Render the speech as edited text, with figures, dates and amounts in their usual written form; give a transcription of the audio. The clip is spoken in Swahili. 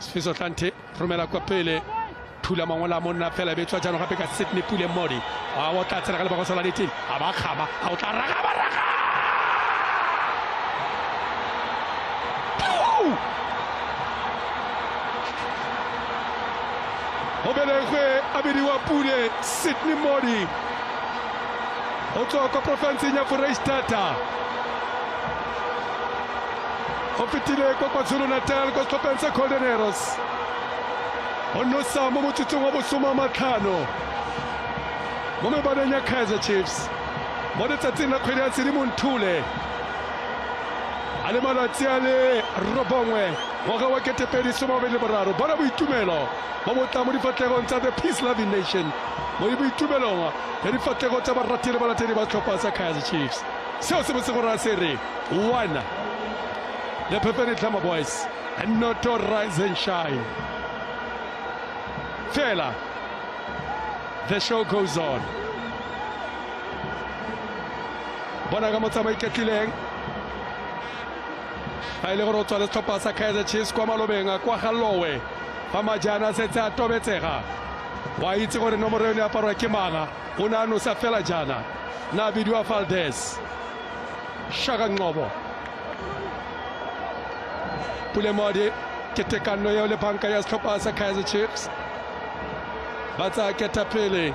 Sfiso Tlante romela kwa pele thula mangwala monna fela be tswa jano gape ka Sydney Pule Modi a o tla tsena ka le ba go sala diteng a ba khaba a o tla raga baraga o belegwe a bidiwa Pule Sydney Modi o tswa kwa province ya Foreisetata o fetile kwa KwaZulu-Natal kwa province ya Golden Arrows o nosa mo motsotsong wa bosoma matlhano mo mebaneng ya Kaizer Chiefs mo letsatsing la kgwedi ya Sedimonthole a le malatsi a le robongwe ngwaga wa 2023. Bona boitumelo bo botla mo difatlegong tsa the Peace Loving Nation, mo boitumelong ya difatlego tsa baratedi ba latedi ba tlhopha sa Kaizer Chiefs. Seo se botse gore a se re 1 the Pepeni Glamour Boys and not to rise and shine. Fela, the show goes on. Bona ga motsamai ketlileng a ile gore o tswa le setlhopha sa Kaizer Chiefs kwa malobeng kwa Galowe fa majana setse a tobetsega wa itse gore nomoro eno e aparwa ke manga o ne a nosa fela jana na bidiwa Valdez Shaka Nqobo Pule Modi ke tekano ya le banka ya setlhopha sa Kaizer Chiefs ba tsa ketapele